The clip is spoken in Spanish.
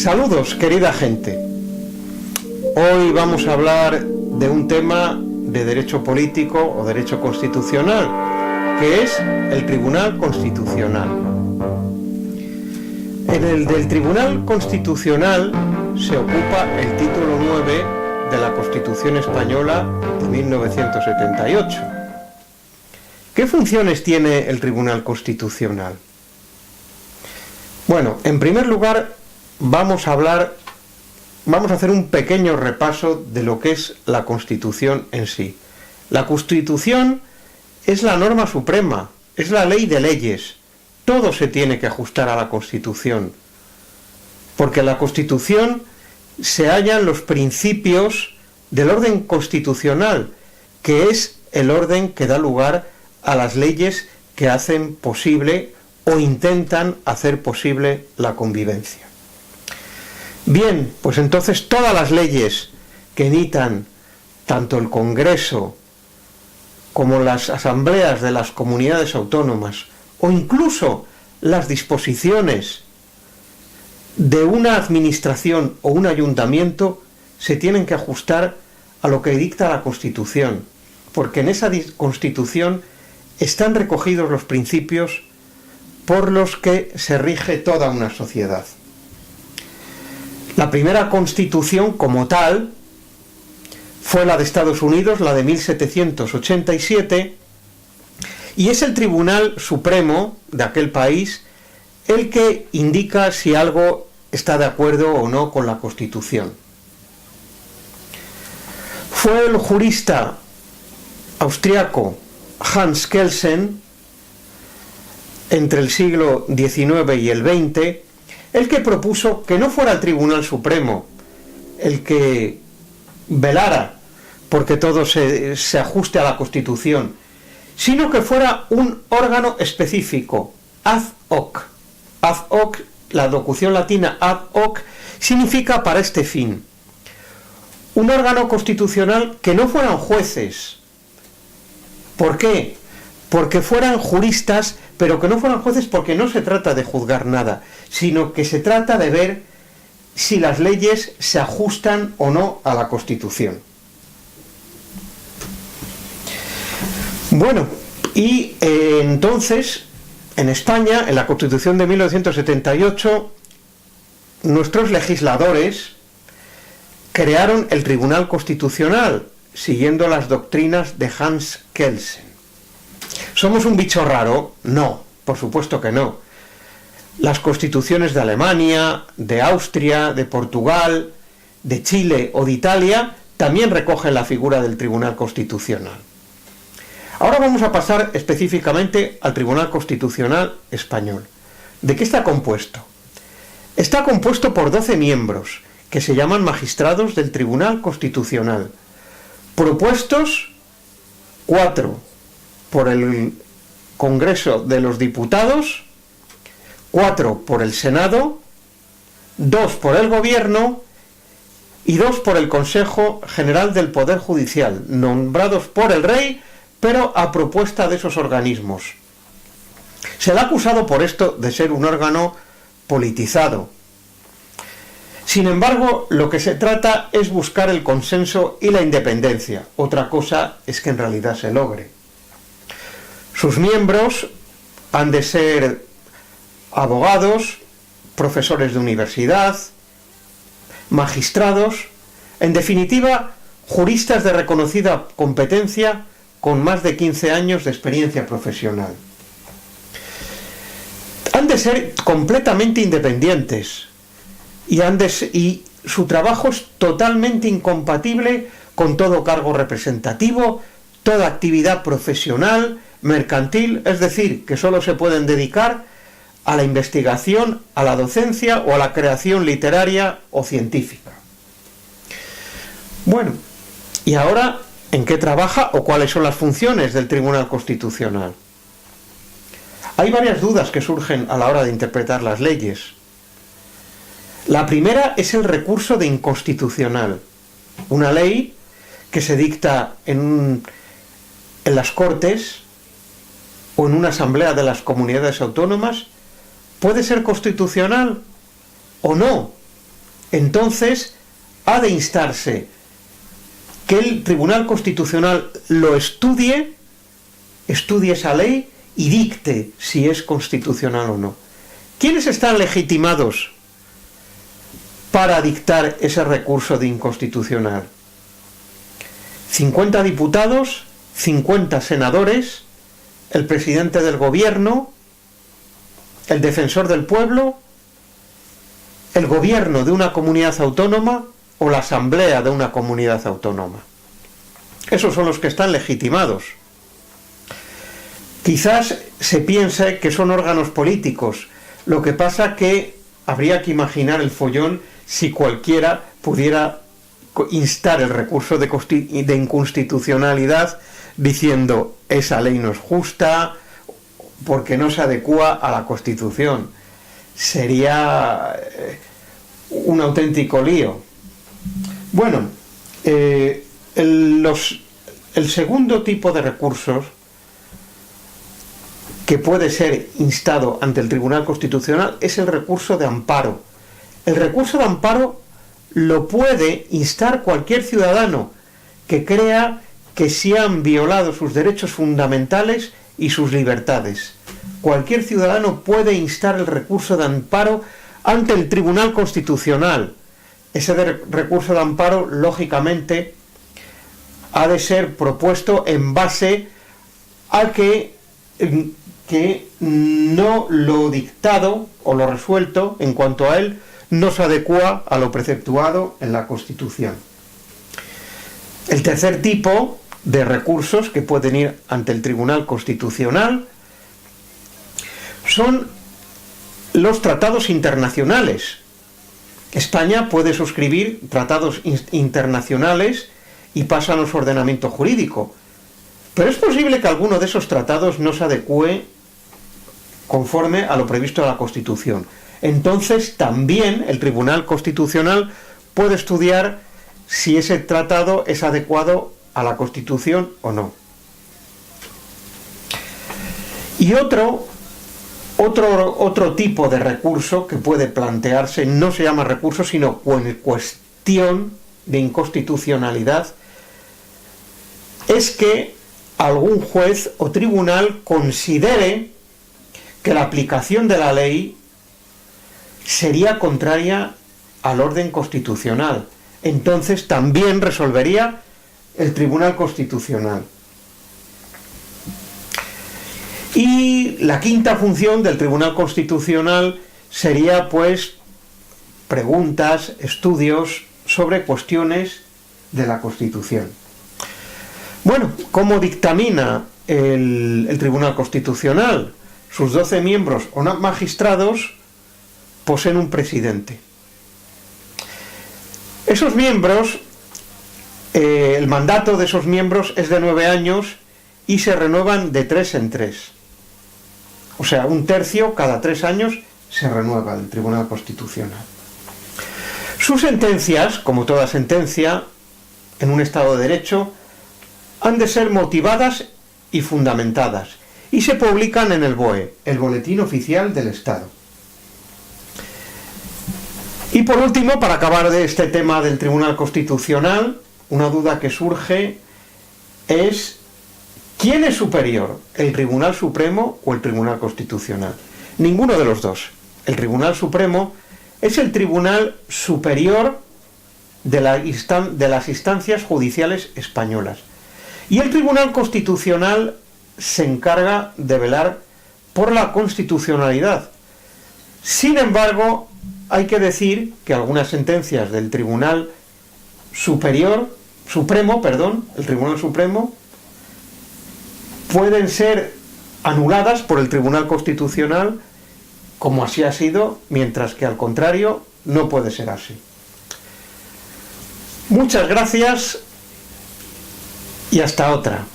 Saludos, querida gente. Hoy vamos a hablar de un tema de derecho político o derecho constitucional, que es el Tribunal Constitucional. En el del Tribunal Constitucional se ocupa el título 9 de la Constitución Española de 1978. ¿Qué funciones tiene el Tribunal Constitucional? Bueno, en primer lugar, vamos a hacer un pequeño repaso de lo que es la Constitución en sí. La Constitución es la norma suprema, es la ley de leyes. Todo se tiene que ajustar a la Constitución, porque en la Constitución se hallan los principios del orden constitucional, que es el orden que da lugar a las leyes que hacen posible o intentan hacer posible la convivencia. Bien, pues entonces todas las leyes que emitan tanto el Congreso como las asambleas de las comunidades autónomas o incluso las disposiciones de una administración o un ayuntamiento se tienen que ajustar a lo que dicta la Constitución, porque en esa Constitución están recogidos los principios por los que se rige toda una sociedad. La primera Constitución como tal fue la de Estados Unidos, la de 1787, y es el Tribunal Supremo de aquel país el que indica si algo está de acuerdo o no con la Constitución. Fue el jurista austriaco Hans Kelsen, entre el siglo XIX y el XX, el que propuso que no fuera el Tribunal Supremo el que velara porque todo se ajuste a la Constitución, sino que fuera un órgano específico, ad hoc. Ad hoc, la locución latina ad hoc, significa para este fin. Un órgano constitucional que no fueran jueces. ¿Por qué? Porque fueran juristas, pero que no fueran jueces, porque no se trata de juzgar nada, sino que se trata de ver si las leyes se ajustan o no a la Constitución. Bueno, y entonces, en España, en la Constitución de 1978, nuestros legisladores crearon el Tribunal Constitucional, siguiendo las doctrinas de Hans Kelsen. ¿Somos un bicho raro? No, por supuesto que no. Las constituciones de Alemania, de Austria, de Portugal, de Chile o de Italia también recogen la figura del Tribunal Constitucional. Ahora vamos a pasar específicamente al Tribunal Constitucional español. ¿De qué está compuesto? Está compuesto por 12 miembros, que se llaman magistrados del Tribunal Constitucional, propuestos 4 por el Congreso de los Diputados, 4 por el Senado, 2 por el Gobierno y 2 por el Consejo General del Poder Judicial, nombrados por el Rey, pero a propuesta de esos organismos. Se le ha acusado por esto de ser un órgano politizado. Sin embargo, lo que se trata es buscar el consenso y la independencia. Otra cosa es que en realidad se logre. Sus miembros han de ser abogados, profesores de universidad, magistrados, en definitiva, juristas de reconocida competencia con más de 15 años de experiencia profesional. Han de ser completamente independientes y su trabajo es totalmente incompatible con todo cargo representativo, toda actividad profesional, mercantil, es decir, que solo se pueden dedicar a la investigación, a la docencia o a la creación literaria o científica. Bueno, y ahora, ¿en qué trabaja o cuáles son las funciones del Tribunal Constitucional? Hay varias dudas que surgen a la hora de interpretar las leyes. La primera es el recurso de inconstitucional, una ley que se dicta en las Cortes o en una asamblea de las comunidades autónomas, ¿puede ser constitucional o no? entonces ha de instarse que el Tribunal Constitucional lo estudie esa ley y dicte si es constitucional o no. ¿Quiénes están legitimados para dictar ese recurso de inconstitucional? 50 diputados, 50 senadores, el presidente del gobierno, el defensor del pueblo, el gobierno de una comunidad autónoma o la asamblea de una comunidad autónoma. Esos son los que están legitimados. Quizás se piense que son órganos políticos, lo que pasa que habría que imaginar el follón si cualquiera pudiera instar el recurso de inconstitucionalidad diciendo esa ley no es justa porque no se adecúa a la Constitución. Sería un auténtico lío. Bueno, el segundo tipo de recursos que puede ser instado ante el Tribunal Constitucional es el recurso de amparo. El recurso de amparo lo puede instar cualquier ciudadano que crea que se han violado sus derechos fundamentales y sus libertades. Cualquier ciudadano puede instar el recurso de amparo ante el Tribunal Constitucional. Ese recurso de amparo, lógicamente, ha de ser propuesto en base a que no lo dictado o lo resuelto en cuanto a él no se adecúa a lo preceptuado en la Constitución. El tercer tipo de recursos que pueden ir ante el Tribunal Constitucional son los tratados internacionales. España puede suscribir tratados internacionales y pasan a su ordenamiento jurídico, pero es posible que alguno de esos tratados no se adecúe conforme a lo previsto en la Constitución. Entonces también el Tribunal Constitucional puede estudiar si ese tratado es adecuado a la Constitución o no. Y otro tipo de recurso que puede plantearse, no se llama recurso, sino cuestión de inconstitucionalidad, es que algún juez o tribunal considere que la aplicación de la ley sería contraria al orden constitucional. Entonces también resolvería el Tribunal Constitucional. Y la quinta función del Tribunal Constitucional sería, pues, preguntas, estudios sobre cuestiones de la Constitución. Bueno, ¿cómo dictamina el Tribunal Constitucional? Sus 12 miembros o magistrados poseen un presidente. Esos miembros, el mandato de esos miembros es de 9 años y se renuevan de 3 en 3. O sea, un tercio cada 3 años se renueva el Tribunal Constitucional. Sus sentencias, como toda sentencia en un Estado de Derecho, han de ser motivadas y fundamentadas y se publican en el BOE, el Boletín Oficial del Estado. Y por último, para acabar de este tema del Tribunal Constitucional, una duda que surge es: ¿quién es superior, el Tribunal Supremo o el Tribunal Constitucional? Ninguno de los dos. El Tribunal Supremo es el tribunal superior de las instancias judiciales españolas. Y el Tribunal Constitucional se encarga de velar por la constitucionalidad. Sin embargo, hay que decir que algunas sentencias del Tribunal Supremo, el Tribunal Supremo, pueden ser anuladas por el Tribunal Constitucional, como así ha sido, mientras que al contrario no puede ser así. Muchas gracias y hasta otra.